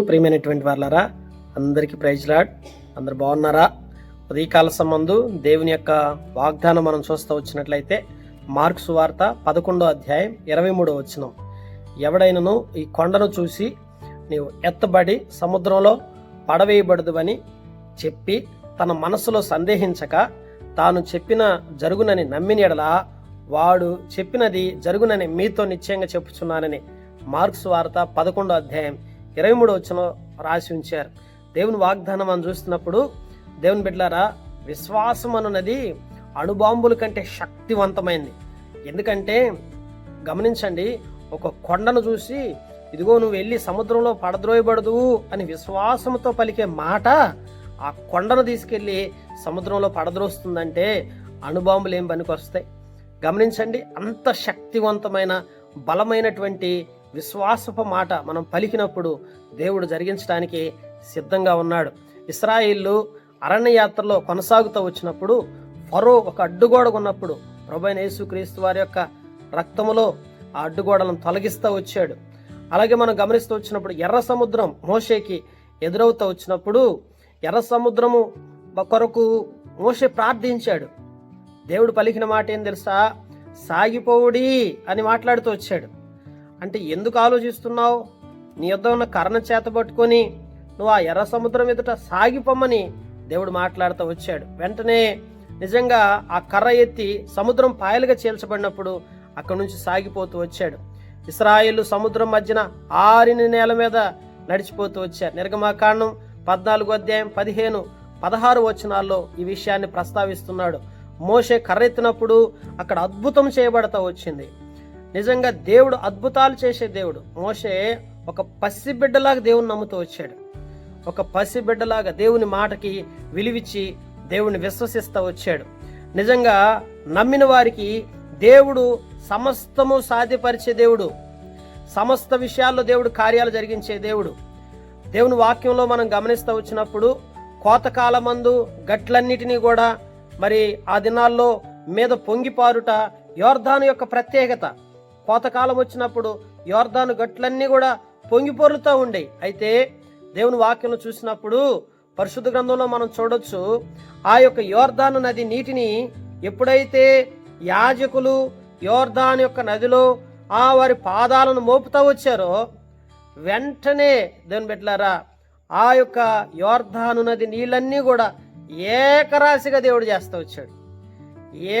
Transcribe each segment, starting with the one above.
ప్రియమైనటువంటి వాళ్ళారా, అందరికీ ప్రైజ్ లార్డ్. అందరు బాగున్నారా? ఉదయకాల సంబంధు దేవుని యొక్క వాగ్దానం మనం చూస్తూ వచ్చినట్లయితే మార్కు సువార్త 11వ అధ్యాయం 23వ వచనం. ఎవడైనను ఈ కొండను చూసి నీవు ఎత్తబడి సముద్రంలో పడవేయబడదువని చెప్పి తన మనసులో సందేహించక తాను చెప్పిన జరుగునని నమ్మిన ఎడల వాడు చెప్పినది జరుగునని మీతో నిశ్చయంగా చెప్పుచున్నానని మార్కు సువార్త 11వ అధ్యాయం 23వ వచనం రాసి ఉంచారు. దేవుని వాగ్దానం మనం చూస్తున్నప్పుడు దేవుని బిడ్డలారా, విశ్వాసం అన్నది అణుబాంబుల కంటే శక్తివంతమైంది. ఎందుకంటే గమనించండి, ఒక కొండను చూసి ఇదిగో నువ్వు వెళ్ళి సముద్రంలో పడద్రోయబడదు అని విశ్వాసంతో పలికే మాట ఆ కొండను తీసుకెళ్ళి సముద్రంలో పడద్రోస్తుందంటే అణుబాంబులు ఏం పనికొస్తాయి? గమనించండి, అంత శక్తివంతమైన బలమైనటువంటి విశ్వాసపు మాట మనం పలికినప్పుడు దేవుడు జరిగించడానికి సిద్ధంగా ఉన్నాడు. ఇశ్రాయేలు అరణ్య యాత్రలో కొనసాగుతూ వచ్చినప్పుడు ఫరో ఒక అడ్డుగోడ ఉన్నప్పుడు ప్రభువైన యేసుక్రీస్తు వారి యొక్క రక్తములో ఆ అడ్డుగోడలను తొలగిస్తూ వచ్చాడు. అలాగే మనం గమనిస్తూ వచ్చినప్పుడు ఎర్ర సముద్రం మోషేకి ఎదురవుతూ వచ్చినప్పుడు ఎర్ర సముద్రము కొరకు మోషే ప్రార్థించాడు. దేవుడు పలికిన మాట ఏం తెలుసా? సాగిపోవుడి అని మాట్లాడుతూ వచ్చాడు. అంటే ఎందుకు ఆలోచిస్తున్నావు? నీ యొద్ద ఉన్న కర్ర చేత పట్టుకొని నువ్వు ఆ ఎర్ర సముద్రం ఎదుట సాగిపోమ్మని దేవుడు మాట్లాడుతూ వచ్చాడు. వెంటనే నిజంగా ఆ కర్ర ఎత్తి సముద్రం పాయలుగా చీల్చబడినప్పుడు అక్కడి నుంచి సాగిపోతూ వచ్చాడు. ఇశ్రాయేలు సముద్రం మధ్యన ఆరిన నేల మీద నడిచిపోతూ వచ్చారు. నిర్గమాకాండం 14వ అధ్యాయం 15, 16 వచనాల్లో ఈ విషయాన్ని ప్రస్తావిస్తున్నాడు. మోషే కర్ర ఎత్తినప్పుడు అక్కడ అద్భుతం చేయబడతా వచ్చింది. నిజంగా దేవుడు అద్భుతాలు చేసే దేవుడు. మోషే ఒక పసిబిడ్డలాగా దేవుని నమ్ముతూ వచ్చాడు. ఒక పసిబిడ్డలాగా దేవుని మాటకి విలువిచ్చి దేవుని విశ్వసిస్తూ వచ్చాడు. నిజంగా నమ్మిన వారికి దేవుడు సమస్తము సాధ్యపరిచే దేవుడు. సమస్త విషయాల్లో దేవుడు కార్యాలు జరిగించే దేవుడు. దేవుని వాక్యంలో మనం గమనిస్తూ వచ్చినప్పుడు కోతకాలమందు గట్లన్నిటినీ కూడా మరి ఆ దినాల్లో మీద పొంగిపారుట యోర్దాను యొక్క ప్రత్యేకత. కోతకాలం వచ్చినప్పుడు యోర్దాను గట్లన్నీ కూడా పొంగిపొర్లుతూ ఉండేవి. అయితే దేవుని వాక్యం చూసినప్పుడు పరిశుద్ధ గ్రంథంలో మనం చూడొచ్చు, ఆ యొక్క యోర్దాను నది నీటిని ఎప్పుడైతే యాజకులు యోర్దాను యొక్క నదిలో వారి పాదాలను మోపుతూ వచ్చారో వెంటనే దేవుని బిడ్డలారా, ఆ యొక్క యోర్దాను నది నీళ్ళన్నీ కూడా ఏకరాశిగా దేవుడు చేస్తూ వచ్చాడు.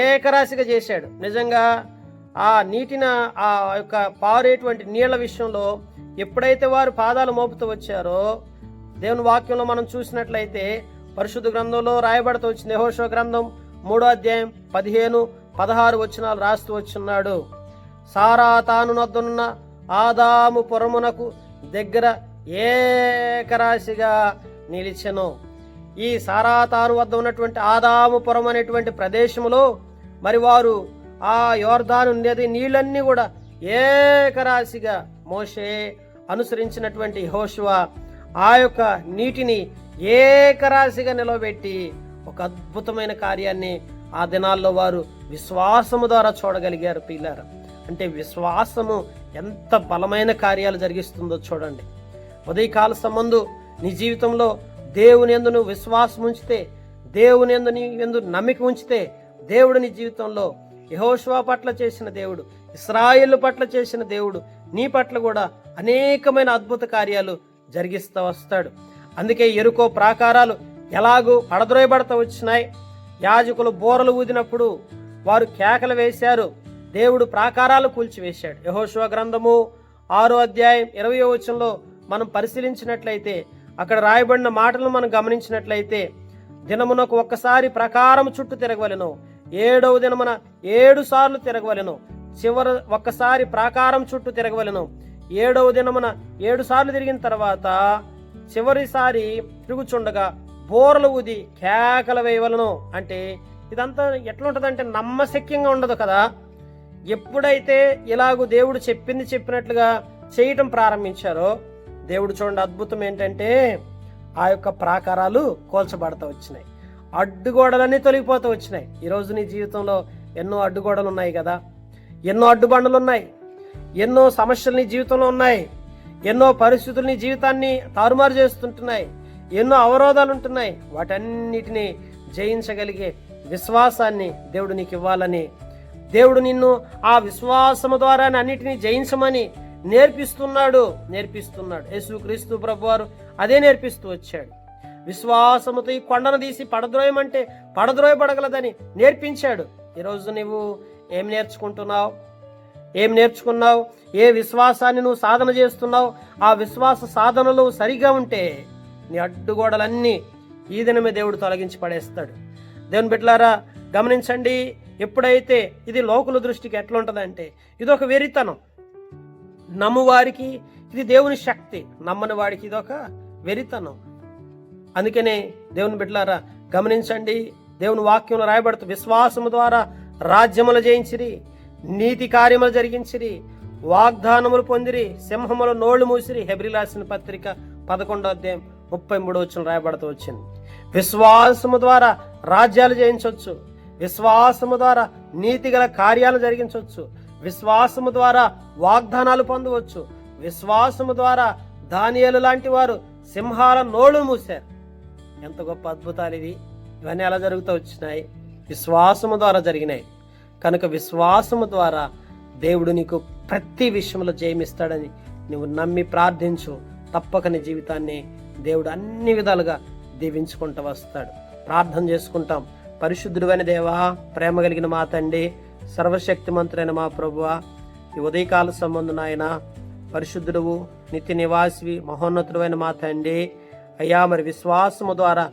ఏకరాశిగా చేశాడు. నిజంగా ఆ నీటిన ఆ యొక్క పారేటువంటి నీళ్ల విషయంలో ఎప్పుడైతే వారు పాదాలు మోపుతూ వచ్చారో దేవుని వాక్యంలో మనం చూసినట్లయితే పరిశుద్ధ గ్రంథంలో రాయబడుతూ వచ్చింది. యెహోషువ గ్రంథం 3వ అధ్యాయం 15, 16 వచనాలు రాస్తూ వచ్చున్నాడు. సారా తాను నొద్దనున్న ఆదాము పురమునకు దగ్గర ఏకరాశిగా నిలిచెను. ఈ సారా తాను వద్ద ఉన్నటువంటి ఆదాము పురం అనేటువంటి ప్రదేశంలో మరి వారు ఆ యోర్దాను నది నీళ్ళన్నీ కూడా ఏకరాశిగా మోషే అనుసరించినటువంటి యెహోషువ ఆ యొక్క నీటిని ఏకరాశిగా నిలబెట్టి ఒక అద్భుతమైన కార్యాన్ని ఆ దినాల్లో వారు విశ్వాసము ద్వారా చూడగలిగారు. పిల్లారా, అంటే విశ్వాసము ఎంత బలమైన కార్యాలు జరిగిస్తుందో చూడండి. ఉదయకాల సంబంధు నీ జీవితంలో దేవుని యందు నువ్వు విశ్వాసం ఉంచితే, దేవుని యందు నీ యందు నమ్మిక ఉంచితే, దేవుడు నీ జీవితంలో యెహోషువ పట్ల చేసిన దేవుడు, ఇశ్రాయేలు పట్ల చేసిన దేవుడు నీ పట్ల కూడా అనేకమైన అద్భుత కార్యాలు జరిగిస్తూ వస్తాడు. అందుకే యెరికో ప్రాకారాలు ఎలాగూ పడద్రోయబడతా వచ్చినాయి. యాజకులు బోరలు ఊదినప్పుడు వారు కేకలు వేశారు. దేవుడు ప్రాకారాలు కూల్చివేశాడు. యెహోషువ గ్రంథము 6వ అధ్యాయం 20వ వచనంలో మనం పరిశీలించినట్లయితే అక్కడ రాయబడిన మాటలను మనం గమనించినట్లయితే దినమునకు ఒక్కసారి ప్రాకారం చుట్టూ తిరగవలెను, 7వ దినమున 7 సార్లు తిరగవలెను, చివరి ఒక్కసారి ప్రాకారం చుట్టూ తిరగవలెను, 7వ దినమున 7 సార్లు తిరిగిన తర్వాత చివరిసారి తిరుగుచుండగా బోరలు ఊది కేకలు వేయవలను. అంటే ఇదంతా ఎట్లా ఉంటుందంటే నమ్మశక్యంగా ఉండదు కదా. ఎప్పుడైతే ఇలాగూ దేవుడు చెప్పినట్లుగా చేయటం ప్రారంభించారో దేవుడు చూడండి, అద్భుతం ఏంటంటే ఆ యొక్క ప్రాకారాలు కోల్చబడతా వచ్చినాయి. అడ్డుగోడలన్నీ తొలగిపోతూ వచ్చినాయి. ఈరోజు నీ జీవితంలో ఎన్నో అడ్డుగోడలు ఉన్నాయి కదా, ఎన్నో అడ్డుబండలు ఉన్నాయి, ఎన్నో సమస్యలు నీ జీవితంలో ఉన్నాయి. ఎన్నో పరిస్థితులు నీ జీవితాన్ని తారుమారు చేస్తుంటున్నాయి, ఎన్నో అవరోధాలు ఉంటున్నాయి. వాటన్నిటినీ జయించగలిగే విశ్వాసాన్ని దేవుడు నీకు ఇవ్వాలని, దేవుడు నిన్ను ఆ విశ్వాసము ద్వారా అన్నిటినీ జయించమని నేర్పిస్తున్నాడు. యేసుక్రీస్తు ప్రభువారు అదే నేర్పిస్తూ వచ్చాడు. విశ్వాసముతో ఈ కొండను తీసి పడద్రోయమంటే పడద్రోయబడగలదని నేర్పించాడు. ఈరోజు నువ్వు ఏం నేర్చుకున్నావు? ఏ విశ్వాసాన్ని నువ్వు సాధన చేస్తున్నావు? ఆ విశ్వాస సాధనలు సరిగా ఉంటే నీ అడ్డుగోడలన్నీ ఈ దినమే దేవుడు తొలగించి పడేస్తాడు. దేవుని బిడ్డలారా గమనించండి, ఎప్పుడైతే ఇది లోకుల దృష్టికి ఎట్లా ఉంటుందంటే ఇదొక వెరితనం. నమ్మువారికి ఇది దేవుని శక్తి, నమ్మని వాడికి ఇదొక వెరితనం. అందుకనే దేవుని బిడ్డలారా గమనించండి, దేవుని వాక్యంలో రాయబడుతూ విశ్వాసము ద్వారా రాజ్యములు జయించిరి, నీతి కార్యములు జరిగించిరి, వాగ్దానములు పొందిరి, సింహముల నోళ్లు మూసిరి. హెబ్రీయులకు రాసిన పత్రిక 11:33 రాయబడుతూ వచ్చింది. విశ్వాసము ద్వారా రాజ్యాలు జయించవచ్చు, విశ్వాసము ద్వారా నీతి గల కార్యాలు జరిగించవచ్చు, విశ్వాసము ద్వారా వాగ్దానాలు పొందవచ్చు, విశ్వాసము ద్వారా దానియేలు లాంటి వారు సింహాల నోళ్లు మూశారు. ఎంత గొప్ప అద్భుతాలు ఇవి! ఇవన్నీ ఎలా జరుగుతూ వచ్చినాయి? విశ్వాసము ద్వారా జరిగినాయి. కనుక విశ్వాసము ద్వారా దేవుడు నీకు ప్రతి విషయంలో జయమిస్తాడని నువ్వు నమ్మి ప్రార్థించు. తప్పక నీ జీవితాన్ని దేవుడు అన్ని విధాలుగా దీవించుకుంటూ వస్తాడు. ప్రార్థన చేసుకుంటాం. పరిశుద్ధుడైన దేవా, ప్రేమ కలిగిన మా తండ్రి, సర్వశక్తిమంతుడైన మా ప్రభువా, ఈ ఉదయకాల సంబంధం నాయన పరిశుద్ధుడువు, నిత్య నివాసివి, మహోన్నతుడైన మా తండ్రి అయ్యా, మరి విశ్వాసము ద్వారా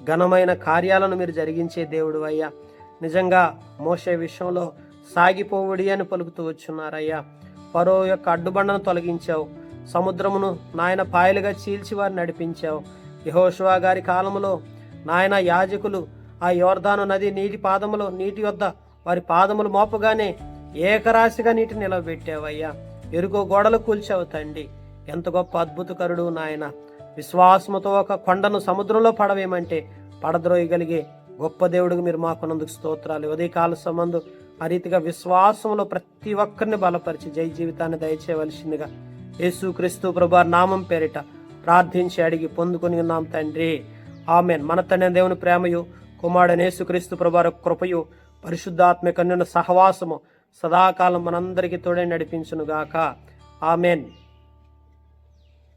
ఘనమైన కార్యాలను మీరు జరిగించే దేవుడు అయ్యా. నిజంగా మోషే విషయంలో సాగిపోవుడి అని పలుకుతూ వచ్చున్నారయ్యా. ఫరో యొక్క అడ్డుబండను తొలగించావు, సముద్రమును నాయన పాయలుగా చీల్చి వారిని నడిపించావు. యెహోషువ గారి కాలములో నాయన యాజకులు ఆ యోర్దాను నది నీటి వద్ద వారి పాదములు మోపగానే ఏకరాశిగా నీటిని నిలవబెట్టావయ్యా. ఎరుకో గోడలు కూల్చావు తండ్రి. ఎంత గొప్ప అద్భుతకరుడు నాయన. విశ్వాసముతో ఒక కొండను సముద్రంలో పడవేయమంటే పడద్రోయగలిగే గొప్ప దేవుడికి మీరు మాకున్నందుకు స్తోత్రాలు. ఉదయకాల సంబంధం ఆ రీతిగా విశ్వాసంలో ప్రతి ఒక్కరిని బలపరిచి జై జీవితాన్ని దయచేయవలసిందిగా యేసుక్రీస్తు ప్రభువారి నామం పేరిట ప్రార్థించి అడిగి పొందుకొని ఉన్నాం తండ్రి, ఆమేన్. మన తండ్రి దేవుని ప్రేమయు, కుమారుడైన యేసుక్రీస్తు ప్రభువారి కృపయు, పరిశుద్ధాత్మ కన్నుల సహవాసము సదాకాలం మనందరికీ తోడే నడిపించును గాక. Amen.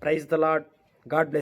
Praise the Lord. God bless.